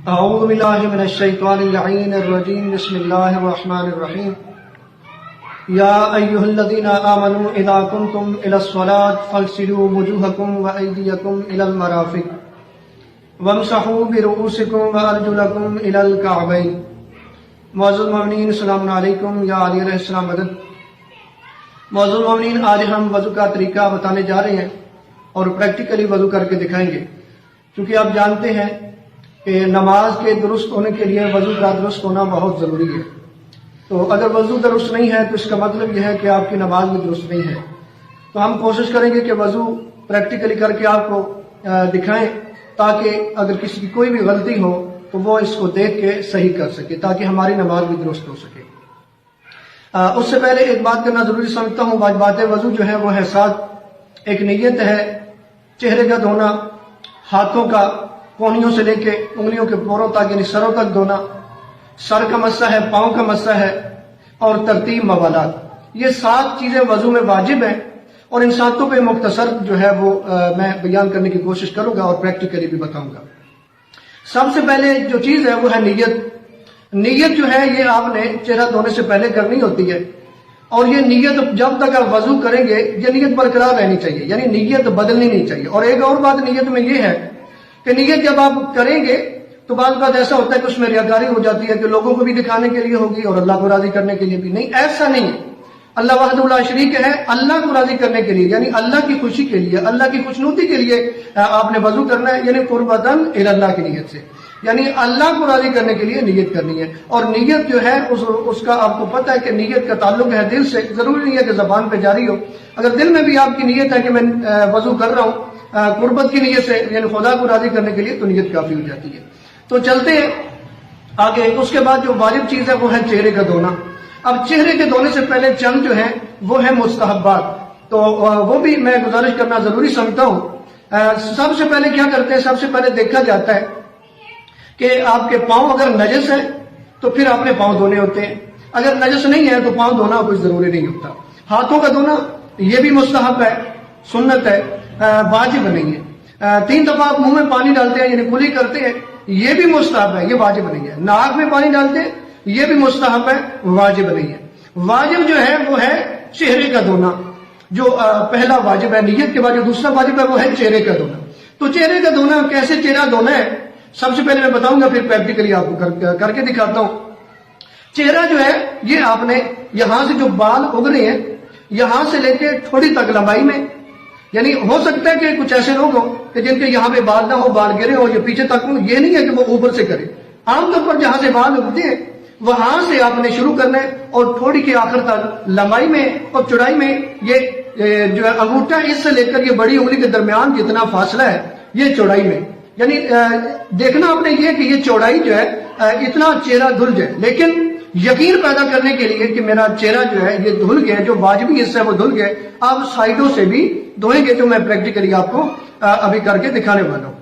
اعوذ باللہ من الشیطان اللعین الرجیم بسم اللہ الرحمن الرحیم یا ایہا الذین آمنوا اذا کنتم الى الصلاة فاغسلوا وجوہکم وایدیکم الى المرافق وامسحوا برؤوسکم وارجلکم الى الکعبین۔ معزز مومنین السلام علیکم، یا علی علیہ السلام مدد۔ معزز مومنین، آج ہم وضو کا طریقہ بتانے جا رہے ہیں اور پریکٹیکلی وضو کر کے دکھائیں گے، کیونکہ آپ جانتے ہیں کہ نماز کے درست ہونے کے لیے وضو کا درست ہونا بہت ضروری ہے۔ تو اگر وضو درست نہیں ہے تو اس کا مطلب یہ ہے کہ آپ کی نماز بھی درست نہیں ہے۔ تو ہم کوشش کریں گے کہ وضو پریکٹیکلی کر کے آپ کو دکھائیں، تاکہ اگر کسی کی کوئی بھی غلطی ہو تو وہ اس کو دیکھ کے صحیح کر سکے، تاکہ ہماری نماز بھی درست ہو سکے۔ اس سے پہلے ایک بات کرنا ضروری سمجھتا ہوں۔ بات وضو جو ہے وہ ہے ساتھ ایک نیت ہے، چہرے کا دھونا، ہاتھوں کا کونیوں سے لے کے انگلیوں کے پوروں تک یعنی سروں تک دھونا، سر کا مسح ہے، پاؤں کا مسح ہے، اور ترتیب موالات۔ یہ 7 چیزیں وضو میں واجب ہیں، اور ان 7 پہ مختصر جو ہے وہ میں بیان کرنے کی کوشش کروں گا اور پریکٹیکلی بھی بتاؤں گا۔ سب سے پہلے جو چیز ہے وہ ہے نیت۔ نیت جو ہے یہ آپ نے چہرہ دھونے سے پہلے کرنی ہوتی ہے، اور یہ نیت جب تک آپ وضو کریں گے یہ نیت برقرار رہنی چاہیے، یعنی نیت بدلنی نہیں چاہیے۔ اور ایک اور بات نیت میں یہ ہے کہ نیت جب آپ کریں گے تو بعض بات ایسا ہوتا ہے کہ اس میں ریاکاری ہو جاتی ہے کہ لوگوں کو بھی دکھانے کے لیے ہوگی اور اللہ کو راضی کرنے کے لیے بھی نہیں۔ ایسا نہیں ہے، اللہ وحدہ لا شریک ہے، اللہ کو راضی کرنے کے لیے یعنی اللہ کی خوشی کے لیے، اللہ کی خوشنودی کے لیے آپ نے وضو کرنا ہے، یعنی قربتاً الی اللہ کی نیت سے، یعنی اللہ کو راضی کرنے کے لیے نیت کرنی ہے۔ اور نیت جو ہے اس کا آپ کو پتہ ہے کہ نیت کا تعلق ہے دل سے، ضروری نہیں ہے کہ زبان پہ جاری ہو۔ اگر دل میں بھی آپ کی نیت ہے کہ میں وضو کر رہا ہوں قربت کی نیت سے، یعنی خدا کو راضی کرنے کے لیے، تو نیت کافی ہو جاتی ہے۔ تو چلتے ہیں آگے۔ اس کے بعد جو واجب چیز ہے وہ ہے چہرے کا دھونا۔ اب چہرے کے دھونے سے پہلے چند جو ہیں وہ ہیں مستحبات، تو وہ بھی میں گزارش کرنا ضروری سمجھتا ہوں۔ سب سے پہلے کیا کرتے ہیں، سب سے پہلے دیکھا جاتا ہے کہ آپ کے پاؤں اگر نجس ہے تو پھر آپ نے پاؤں دھونے ہوتے ہیں، اگر نجس نہیں ہے تو پاؤں دھونا کوئی ضروری نہیں ہوتا۔ ہاتھوں کا دھونا یہ بھی مستحب ہے، سنت ہے، واجب نہیں ہے۔ 3 دفعہ آپ منہ میں پانی ڈالتے ہیں یعنی کلی کرتے ہیں، یہ بھی مستحب ہے، یہ واجب نہیں ہے۔ ناک میں پانی ڈالتے ہیں، یہ بھی مستحب ہے، واجب نہیں ہے۔ واجب جو ہے وہ ہے چہرے کا دھونا، جو پہلا واجب ہے۔ نیت کے بعد جو دوسرا واجب ہے وہ ہے چہرے کا دھونا۔ تو چہرے کا دھونا کیسے چہرہ دھونا ہے سب سے پہلے میں بتاؤں گا، پھر پریکٹیکلی آپ کو کر کے دکھاتا ہوں۔ چہرہ جو ہے یہ آپ نے یہاں سے جو بال اگ رہے ہیں یہاں سے لے کے تھوڑی تک لمبائی میں، یعنی ہو سکتا ہے کہ کچھ ایسے لوگ ہوں کہ جن کے یہاں پہ بال نہ ہو، بال گرے ہو، یہ پیچھے تک ہو، یہ نہیں ہے کہ وہ اوپر سے کرے۔ عام طور پر جہاں سے بال اگتے ہیں وہاں سے آپ نے شروع کرنا ہے، اور تھوڑی کے آخر تک لمبائی میں اور چوڑائی میں یہ جو ہے انگوٹھا اس سے لے کر یہ بڑی انگلی کے درمیان جتنا فاصلہ ہے یہ چوڑائی میں، یعنی دیکھنا آپ نے یہ کہ یہ چوڑائی جو ہے اتنا چہرہ دھل جائے۔ لیکن یقین پیدا کرنے کے لیے کہ میرا چہرہ جو ہے یہ دھل گیا، جو واجبی حصہ ہے وہ دھل گیا، آپ سائڈوں سے بھی دھوئیں گے، جو میں پریکٹیکلی آپ کو ابھی کر کے دکھانے والا ہوں۔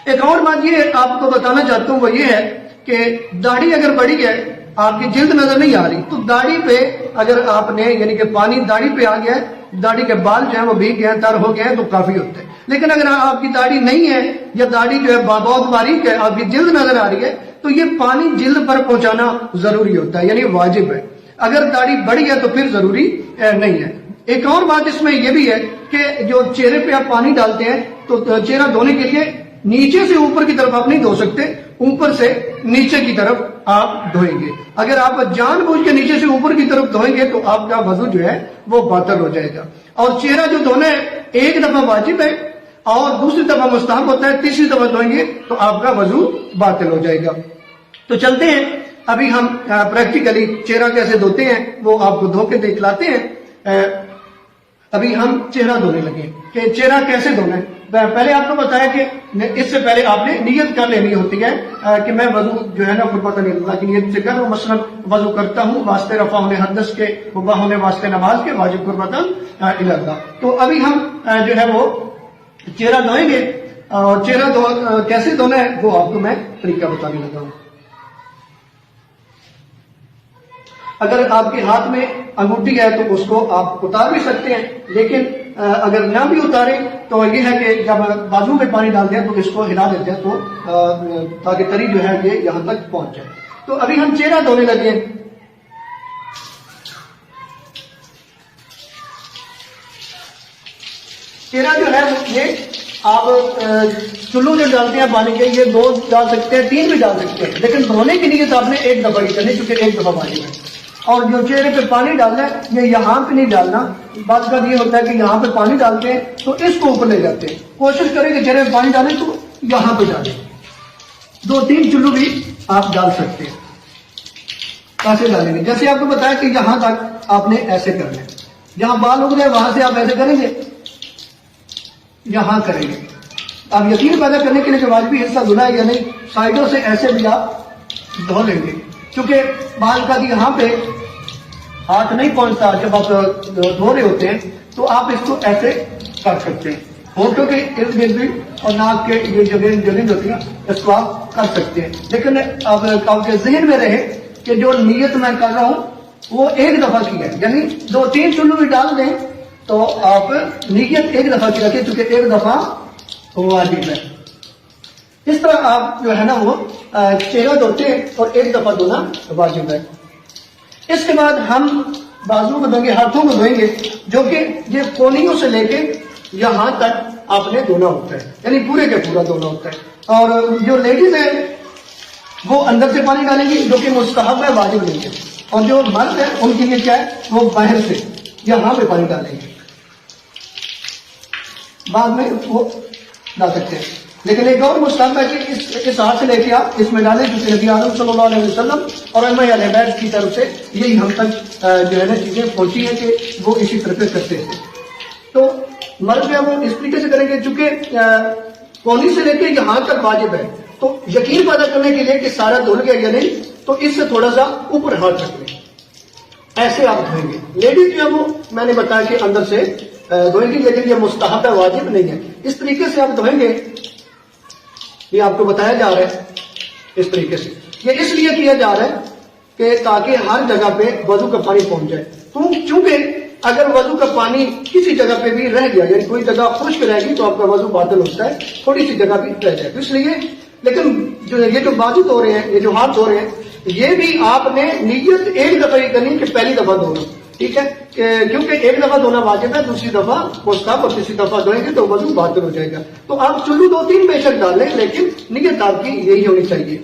ایک اور بات یہ آپ کو بتانا چاہتا ہوں، وہ یہ ہے کہ داڑھی اگر بڑی ہے، آپ کی جلد نظر نہیں آ رہی، تو داڑھی پہ اگر آپ نے یعنی کہ پانی داڑھی پہ آ گیا ہے، داڑھی کے بال جو ہیں وہ بھیگ گئے، تر ہو گئے ہیں، تو کافی ہوتا ہے۔ لیکن اگر آپ کی داڑھی نہیں ہے یا داڑھی جو ہے بہت باریک ہے، آپ کی جلد نظر آ رہی ہے، تو یہ پانی جلد پر پہنچانا ضروری ہوتا ہے، یعنی واجب ہے۔ اگر داڑھی بڑی ہے تو پھر ضروری نہیں ہے۔ ایک اور بات اس میں یہ بھی ہے کہ جو چہرے پہ آپ پانی ڈالتے ہیں تو چہرہ دھونے کے لیے نیچے سے اوپر کی طرف آپ نہیں دھو سکتے، اوپر سے نیچے کی طرف آپ دھوئیں گے۔ اگر آپ جان بوجھ کے نیچے سے اوپر کی طرف دھوئیں گے تو آپ کا وضو جو ہے وہ باطل ہو جائے گا۔ اور چہرہ جو دھونا ہے 1 دفعہ واجب ہے اور دوسری دفعہ مستحب ہوتا ہے، تیسری دفعہ دھوئیں گے تو آپ کا وضو باطل ہو جائے گا۔ تو چلتے ہیں، ابھی ہم پریکٹیکلی چہرہ کیسے دھوتے ہیں وہ آپ کو دھو کے دکھلاتے ہیں۔ ابھی ہم چہرہ دھونے لگے کہ چہرہ کیسے دھونا ہے۔ پہلے آپ کو بتایا کہ اس سے پہلے آپ نے نیت کر لینی ہوتی ہے کہ میں وضو جو ہے نا قربتاً اللہ کی نیت سے کر رہا ہوں، مثلا وضو کرتا ہوں واسطے رفع ہونے حدث کے، وبا ہونے واسطے نماز کے، واجب قربتاً الی اللہ۔ تو ابھی ہم جو ہے وہ چہرہ دھوئیں گے، اور چہرہ کیسے دھونا ہے وہ آپ کو میں طریقہ بتانے لگا ہوں۔ اگر آپ کے ہاتھ میں انگوٹھی ہے تو اس کو آپ اتار بھی سکتے ہیں، لیکن اگر نہ بھی اتارے تو یہ ہے کہ جب بازو میں پانی ڈالتے ہیں تو اس کو ہلا دیتے ہیں تو تاکہ تری جو ہے یہ یہاں تک پہنچ جائے. تو ابھی ہم چہرہ دھونے لگے. چہرہ جو ہے یہ آپ چلو جو ڈالتے ہیں پانی کے یہ 2 ڈال سکتے ہیں 3 بھی ڈال سکتے ہیں, لیکن دھونے کے لیے تو آپ نے ایک دفعہ ہی کرنی کیونکہ ایک دفعہ پانی ہے. اور جو چہرے پہ پانی ڈالنا ہے یہ یہاں پہ نہیں ڈالنا. بعض کا یہ ہوتا ہے کہ یہاں پہ پانی ڈالتے ہیں تو اس کو اوپر لے جاتے ہیں. کوشش کریں کہ چہرے پہ پانی ڈالیں تو یہاں پہ ڈالیں. 2-3 چلو بھی آپ ڈال سکتے ہیں. کیسے ڈالیں گے؟ جیسے آپ کو بتایا کہ یہاں تک آپ نے ایسے کرنا ہے. جہاں بال اگ رہے ہیں وہاں سے آپ ایسے کریں گے, یہاں کریں گے. آپ یقین پیدا کرنے کے لیے جو واجبی حصہ دھلا ہے یا نہیں, سائڈوں سے ایسے بھی آپ دھو لیں گے. کیونکہ بال کا یہاں پہ ہاتھ نہیں پہنچتا جب آپ دھو رہے ہوتے ہیں, تو آپ اس کو ایسے کر سکتے ہیں. ہونٹوں کے ارد گرد بھی اور ناک کے یہ جگہ ہوتی ہے اس کو آپ کر سکتے ہیں. لیکن اب آپ کے ذہن میں رہے کہ جو نیت میں کر رہا ہوں وہ ایک دفعہ کی ہے, یعنی 2-3 چلو بھی ڈال دیں تو آپ نیت ایک دفعہ کی رکھیں کیونکہ ایک دفعہ واجب ہے. اس طرح آپ جو ہے نا وہ چہرہ دھوتے ہیں اور ایک دفعہ دھونا واجب ہے. اس کے بعد ہم بازو کو دھوئیں گے, ہاتھوں کو دھوئیں گے, جو کہ یہ کونیوں سے لے کے یہاں تک آپ نے دھونا ہوتا ہے, یعنی پورے کے پورا دھونا ہوتا ہے. اور جو لیڈیز ہیں وہ اندر سے پانی ڈالیں گی جو کہ مستحب ہے, واجب نہیں ہے. اور جو مرد ہے ان کے لیے کیا ہے, وہ باہر سے یہاں پہ پانی ڈالیں گے. بعد میں وہ ڈال سکتے ہیں. لیکن ایک اور مستحب ہے کہ اس ہاتھ سے لے کے آپ اس میں ڈالیں, کیونکہ نبی اعظم صلی اللہ علیہ وسلم اور ائمہ اہل بیت کی طرف سے یہی ہم تک جو ہے نا چیزیں پہنچی ہیں کہ وہ اسی طرح کرتے تھے. تو مرد جو ہے وہ اس طریقے سے کریں گے چونکہ کونی سے لے کے یہاں تک واجب ہے. تو یقین پیدا کرنے کے لیے کہ سارا دھل گیا یا نہیں, تو اس سے تھوڑا سا اوپر ہاتھ رکھ لیں, ایسے آپ دھوئیں گے. لیڈیز جو ہے وہ میں نے بتایا کہ اندر سے دھوئیں گی, لیکن یہ مستحب ہے, واجب نہیں ہے. اس طریقے سے آپ دھوئیں گے, یہ آپ کو بتایا جا رہا ہے اس طریقے سے. یہ اس لیے کیا جا رہا ہے کہ تاکہ ہر جگہ پہ وضو کا پانی پہنچ جائے. چونکہ اگر وضو کا پانی کسی جگہ پہ بھی رہ گیا, یعنی کوئی جگہ خشک رہے گی تو آپ کا وضو باطل ہوتا ہے, تھوڑی سی جگہ بھی رہ جائے. اس لیے لیکن یہ جو بازو دھو رہے ہیں, یہ جو ہاتھ دھو رہے ہیں, یہ بھی آپ نے نیت ایک دفعہ ہی کرنی کہ پہلی دفعہ دھونا, ٹھیک ہے, کیونکہ ایک دفعہ دھونا واجب ہے, دوسری دفعہ مستحب, اور تیسری دفعہ دھوئیں گے تو وضو باطل ہو جائے گا. تو آپ چلو 2-3 بے شک ڈال لیں, لیکن نیت آپ کی یہی ہونی چاہیے.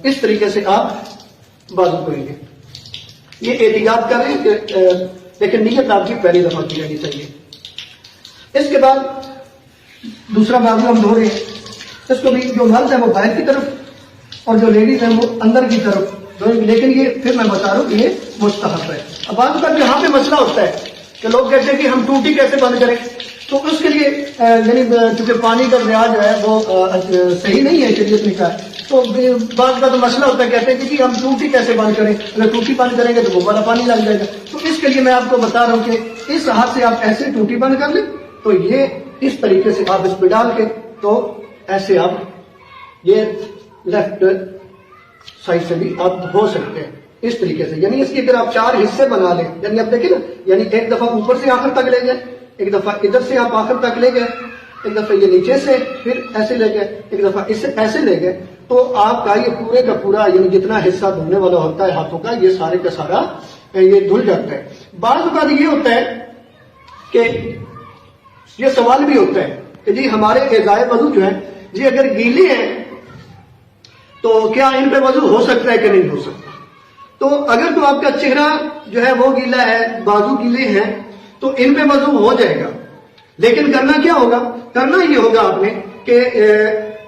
اس طریقے سے آپ بازو کریں گے. یہ احتیاط کریں کہ لیکن نیت آپ کی پہلی دفعہ کی جانی چاہیے. اس کے بعد دوسرا بازو ہم دھو رہے ہیں, اس کو بھی جو مرد ہے وہ باہر کی طرف اور جو لیڈیز ہیں وہ اندر کی طرف, لیکن یہ پھر میں بتا رہا ہوں کہ یہ مستحب ہے. اب بعض کا یہاں پہ مسئلہ ہوتا ہے کہ لوگ کہتے ہیں کہ ہم ٹوٹی کیسے بند کریں, تو اس کے لیے یعنی چونکہ پانی کا ریاض جو ہے وہ صحیح نہیں ہے شریعت میں کا, تو بعض کا تو مسئلہ ہوتا ہے, کہتے ہیں کہ ہم ٹوٹی کیسے بند کریں, اگر ٹوٹی بند کریں گے تو وہ والا پانی لگ جائے گا. تو اس کے لیے میں آپ کو بتا رہا ہوں کہ اس ہاتھ سے آپ ایسے ٹوٹی بند کر لیں, تو یہ اس طریقے سے آپ اس پہ ڈال کے تو ایسے آپ یہ لیفٹ سائڈ سے بھی آپ دھو سکتے ہیں اس طریقے سے. یعنی اس کی اگر آپ 4 حصے بنا لیں, یعنی آپ دیکھیں نا, یعنی ایک دفعہ اوپر سے آخر تک لے گئے, ایک دفعہ ادھر سے آپ آخر تک لے گئے, ایک دفعہ یہ نیچے سے پھر ایسے لے گئے, ایک دفعہ اس سے ایسے لے گئے, تو آپ کا یہ پورے کا پورا یعنی جتنا حصہ دھلنے والا ہوتا ہے ہاتھوں کا, یہ سارے کا سارا یہ دھل جاتا ہے. بعض اوقات یہ ہوتا ہے کہ یہ سوال بھی ہوتا ہے کہ جی ہمارے اعضائے وضو جو ہے جی اگر گیلے ہیں تو کیا ان پہ وضو ہو سکتا ہے کہ نہیں ہو سکتا. تو اگر تو آپ کا چہرہ جو ہے وہ گیلا ہے, بازو گیلے ہیں, تو ان پہ وضو ہو جائے گا. لیکن کرنا کیا ہوگا, کرنا یہ ہوگا آپ نے کہ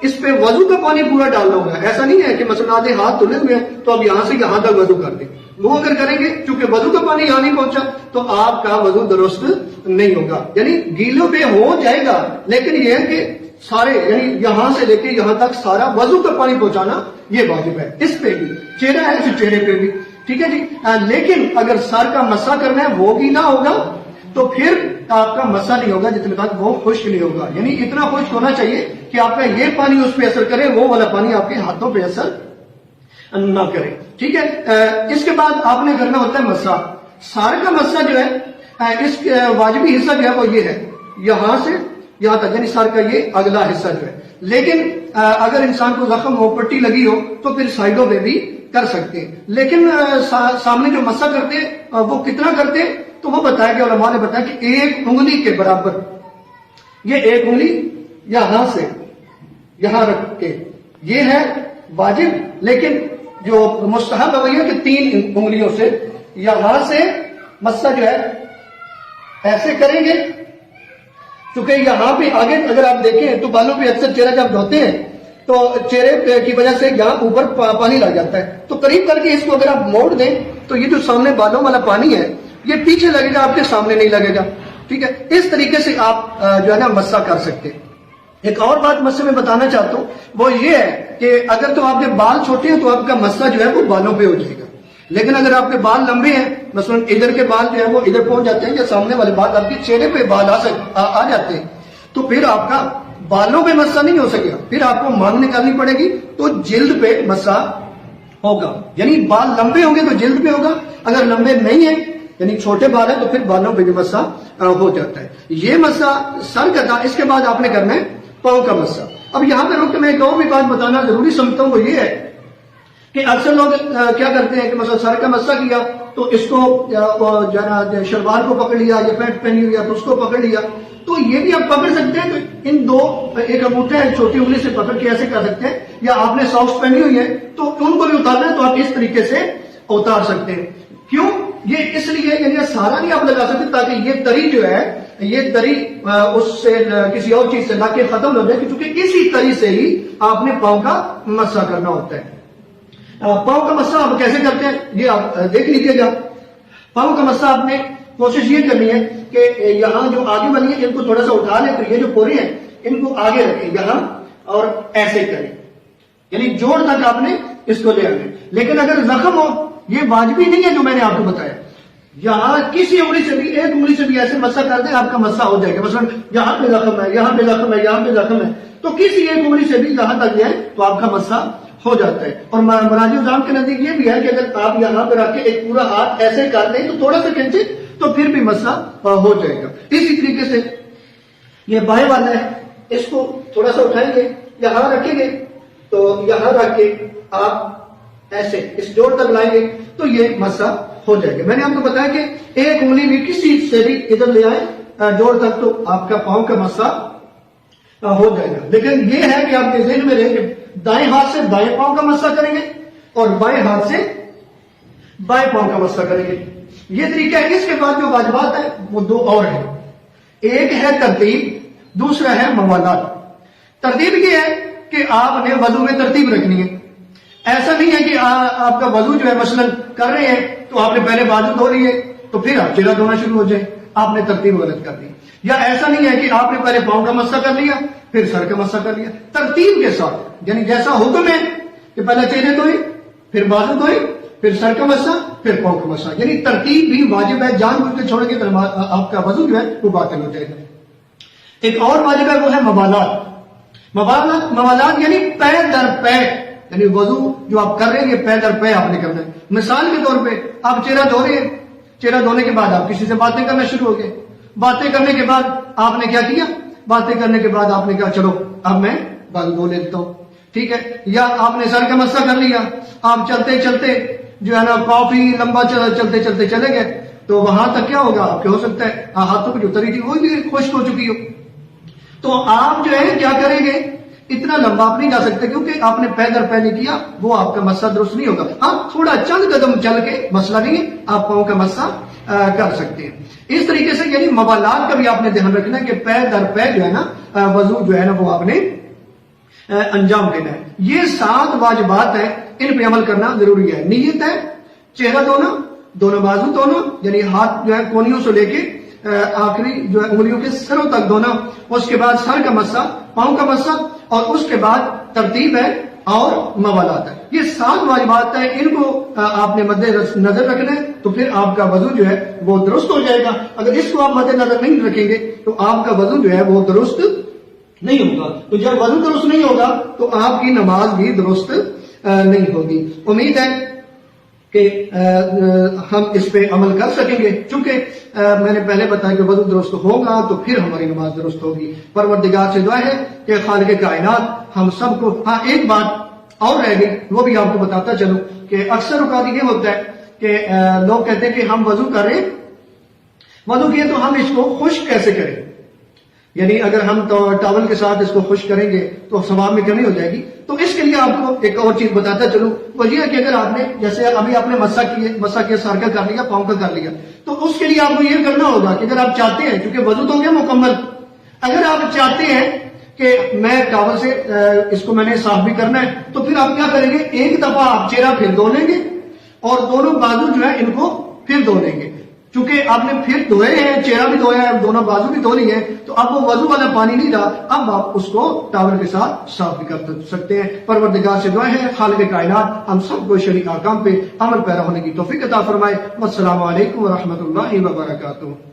اس پہ وضو کا پانی پورا ڈالنا ہوگا. ایسا نہیں ہے کہ مثلا آدھے ہاتھ دھلے ہوئے ہیں تو اب یہاں سے یہاں تک وضو کر دیں. وہ اگر کریں گے چونکہ وضو کا پانی یہاں نہیں پہنچا تو آپ کا وضو درست نہیں ہوگا. یعنی گیلوں پہ ہو جائے گا, لیکن یہ ہے کہ سارے یعنی یہاں سے لے کے یہاں تک سارا وضو کا پانی پہنچانا یہ واجب ہے. اس پہ بھی چہرہ ہے تو چہرے پہ بھی, ٹھیک ہے جی. لیکن اگر سر کا مسا کرنا ہے وہ گیلا ہوگا تو پھر آپ کا مسا نہیں ہوگا جتنے تک وہ خشک نہیں ہوگا. یعنی اتنا خشک ہونا چاہیے کہ آپ کا یہ پانی اس پہ اثر کرے, وہ والا پانی آپ کے ہاتھوں پہ اثر نہ کرے, ٹھیک ہے. اس کے بعد آپ نے کرنا ہوتا ہے مسا. سر کا مسا جو ہے اس واجبی حصہ جو ہے وہ یہ ہے، یہاں سے یہاں تک، یعنی سر کا یہ اگلا حصہ جو ہے. لیکن اگر انسان کو زخم ہو، پٹی لگی ہو، تو پھر سائڈوں میں بھی کر سکتے ہیں. لیکن سامنے جو مسح کرتے وہ کتنا کرتے، تو وہ بتایا کہ علماء نے بتایا کہ 1 انگلی کے برابر. یہ 1 انگلی یہاں سے یہاں رکھ کے یہ ہے واجب، لیکن جو مستحب ہے وہ یہ کہ 3 انگلیوں سے یہاں سے مسح جو ہے ایسے کریں گے. چونکہ یہاں پہ آگے اگر آپ دیکھیں تو بالوں پہ اکثر چہرہ جب دھوتے ہیں تو چہرے کی وجہ سے یہاں اوپر پانی لگ جاتا ہے، تو قریب کر کے اس کو اگر آپ موڑ دیں تو یہ جو سامنے بالوں والا پانی ہے یہ پیچھے لگے گا، آپ کے سامنے نہیں لگے گا. ٹھیک ہے، اس طریقے سے آپ جو ہے نا مسح کر سکتے ہیں. ایک اور بات مسح میں بتانا چاہتا ہوں وہ یہ ہے کہ اگر تو آپ کے بال چھوٹے ہیں تو آپ کا مسح جو ہے وہ بالوں پہ ہو جائے گا. لیکن اگر آپ کے بال لمبے ہیں، مثلا ادھر کے بال جو ہے وہ ادھر پہنچ جاتے ہیں یا سامنے والے بال آپ کے چہرے پہ بال آ جاتے ہیں، تو پھر آپ کا بالوں پہ مسح نہیں ہو سکے گا، پھر آپ کو مانگ نکالنی پڑے گی تو جلد پہ مسح ہوگا. یعنی بال لمبے ہوں گے تو جلد پہ ہوگا، اگر لمبے نہیں ہیں یعنی چھوٹے بال ہیں تو پھر بالوں پہ بھی مسح ہو جاتا ہے. یہ مسح سر کا تھا. اس کے بعد آپ نے کرنا ہے پاؤں کا مسح. اب یہاں پہ رک کے میں ایک اور بھی بات بتانا ضروری سمجھتا ہوں، وہ یہ ہے کہ اکثر لوگ کیا کرتے ہیں کہ مثلا سر کا مسح کیا تو اس کو جو ہے نا شلوار کو پکڑ لیا یا پینٹ پہنی ہوئی تو اس کو پکڑ لیا. تو یہ بھی آپ پکڑ سکتے ہیں، تو ان 2 ایک انگوٹھا ہے چھوٹی انگلی سے پکڑ کے ایسے کر سکتے ہیں، یا آپ نے ساکس پہنی ہوئی ہے تو ان کو بھی اتارنا ہے تو آپ اس طریقے سے اتار سکتے ہیں. کیوں؟ یہ اس لیے یعنی سارا نہیں آپ لگا سکتے تاکہ یہ تری جو ہے یہ تری اس سے کسی اور چیز سے لا کے ختم ہو جائے، کیونکہ اسی تری سے ہی آپ نے پاؤں کا مسح کرنا ہوتا ہے. پاؤں کا مسح آپ کیسے کرتے ہیں یہ آپ دیکھ لیجیے گا. پاؤں کا مسح آپ نے کوشش یہ کرنی ہے کہ یہاں جو آگے والی ہے ان کو تھوڑا سا اٹھا لیں، تو یہ جو پورے ہیں ان کو آگے رکھیں یہاں اور ایسے کریں، یعنی جوڑ تک آپ نے اس کو لے آنے. لیکن اگر زخم ہو، یہ واجبی نہیں ہے جو میں نے آپ کو بتایا، یہاں کسی انگلی سے بھی 1 انگلی سے بھی ایسے مسح کر دیں آپ کا مسح ہو جائے گا. مثلا یہاں پہ زخم ہے، یہاں پہ زخم ہے، یہاں پہ زخم ہے، تو کسی 1 انگلی سے بھی یہاں تک جائے تو آپ کا مسح ہو جاتا ہے. اور مراجع نظام کے نزدیک یہ بھی ہے کہ اگر آپ یہاں پہ رکھ کے ایک پورا ہاتھ ایسے کر دیں تو تھوڑا سا کھینچے تو پھر بھی مسح ہو جائے گا. اسی طریقے سے یہ بائیں والا ہے، اس کو تھوڑا سا اٹھائیں گے، یہاں رکھیں گے تو یہاں رکھ کے آپ ایسے اس جوڑ تک لائیں گے تو یہ مسح ہو جائے گا. میں نے آپ کو بتایا کہ 1 انگلی بھی کسی سے بھی ادھر لے آئے جوڑ تک تو آپ کا پاؤں کا مسح ہو جائے گا. لیکن یہ ہے کہ آپ کے ذہن میں رہے کہ دائیں ہاتھ سے دائیں پاؤں کا مسح کریں گے اور بائیں ہاتھ سے بائیں پاؤں کا مسح کریں گے. یہ طریقہ ہے. اس کے بعد جو واجبات ہیں وہ 2 اور ہیں. ایک ہے ترتیب، دوسرا ہے موالات. ترتیب یہ ہے کہ آپ نے وضو میں ترتیب رکھنی ہے. ایسا نہیں ہے کہ آپ کا وضو جو ہے مثلا کر رہے ہیں تو آپ نے پہلے بازو دھو لیے تو پھر آپ چہرہ دھونا شروع ہو جائے، آپ نے ترتیب غلط کر دی. یا ایسا نہیں ہے کہ آپ نے پہلے پاؤں کا مسح کر لیا پھر سر کا مسح کر لیا. ترتیب کے ساتھ، یعنی جیسا حکم ہے کہ پہلے چہرے دھوئے پھر بازو دھوئے پھر سر کا مسح پھر پاؤں کا مسح، یعنی ترتیب بھی واجب ہے. جان بوجھ کے چھوڑیں گے تو آپ کا وضو جو ہے وہ باطل ہو جائے گا. ایک اور واجب ہے وہ ہے موالات. موالات یعنی پے در پے، یعنی وضو جو آپ کر رہے ہیں یہ پے در پے آپ نے کرنا ہے. مثال کے طور پہ آپ چہرہ دھو رہے ہیں، چہرہ دھونے کے بعد آپ کسی سے باتیں کرنا شروع ہو گئے. باتیں کرنے کے بعد آپ نے کیا کیا؟ باتیں کرنے کے بعد آپ نے کہا چلو اب میں بازو دھو لیتا ہوں. ٹھیک ہے. یا آپ نے سر کا مسح کر لیا، آپ چلتے چلتے جو ہے نا کافی لمبا چلتے چلتے چلے گئے تو وہاں تک کیا ہوگا آپ کے ہو سکتا ہے ہاتھوں پہ جو تری تھی وہ بھی خشک ہو چکی ہو. تو آپ جو ہے کیا کریں گے، اتنا لمبا آپ نہیں جا سکتے کیونکہ آپ نے پے در پے نہیں کیا، وہ آپ کا مسح درست نہیں ہوگا. ہاں تھوڑا چند قدم چل کے، مسئلہ نہیں ہے، آپ پاؤں کا مسح کر سکتے ہیں. اس طریقے سے یعنی موالات کا بھی آپ نے دھیان رکھنا ہے کہ پے در پے جو ہے نا وضو جو ہے نا وہ آپ نے انجام دینا ہے. یہ 7 واجبات ہیں، ان پہ عمل کرنا ضروری ہے. نیت ہے، چہرہ دھونا، دونوں بازو دھونا یعنی ہاتھ جو ہے کونیوں سے لے کے آخری جو ہے انگلیوں کے سروں تک دھونا، اس کے بعد سر کا مسح، پاؤں کا مسح، اور اس کے بعد ترتیب ہے اور موالات ہے. یہ 7 واجبات ہیں، ان کو آپ نے مد نظر رکھنا ہے تو پھر آپ کا وضو جو ہے وہ درست ہو جائے گا. اگر اس کو آپ مد نظر نہیں رکھیں گے تو آپ کا وضو جو ہے وہ درست نہیں ہوگا. تو جب وضو درست نہیں ہوگا تو آپ کی نماز بھی درست نہیں ہوگی. امید ہے کہ ہم اس پہ عمل کر سکیں گے. چونکہ میں نے پہلے بتایا کہ وضو درست ہوگا تو پھر ہماری نماز درست ہوگی. پروردگار سے دعا ہے کہ خالق کائنات ہم سب کو. ہاں ایک بات اور رہ گئی، وہ بھی آپ کو بتاتا چلوں کہ اکثر اوقات یہ ہوتا ہے کہ لوگ کہتے ہیں کہ ہم وضو کریں، وضو کیے تو ہم اس کو خشک کیسے کریں؟ یعنی اگر ہم ٹاول کے ساتھ اس کو خشک کریں گے تو ثواب میں کمی ہو جائے گی. تو اس کے لیے آپ کو ایک اور چیز بتاتا چلوں، وہ یہ ہے کہ اگر آپ نے جیسے ابھی آپ نے مسا کیا سر کا کر لیا، پاؤں کا کر لیا، تو اس کے لیے آپ کو یہ کرنا ہوگا کہ اگر آپ چاہتے ہیں، کیونکہ وضو تو ہو گیا مکمل، اگر آپ چاہتے ہیں کہ میں ٹاول سے اس کو میں نے صاف بھی کرنا ہے، تو پھر آپ کیا کریں گے، ایک دفعہ آپ چہرہ پھر دھو لیں گے اور دونوں بازو جو ہے ان کو پھر دھو لیں گے. چونکہ آپ نے پھر دھوئے ہیں، چہرہ بھی دھویا ہے، دونوں بازو بھی دھو لی ہے، تو اب وہ وضو والا پانی نہیں رہا، اب آپ اس کو ٹاول کے ساتھ صاف بھی کر سکتے ہیں. پروردگار سے دعا ہے خالق کائنات ہم سب کو شرعی احکام پہ عمل پیرا ہونے کی توفیق عطا فرمائے. والسلام علیکم ورحمۃ اللہ وبرکاتہ.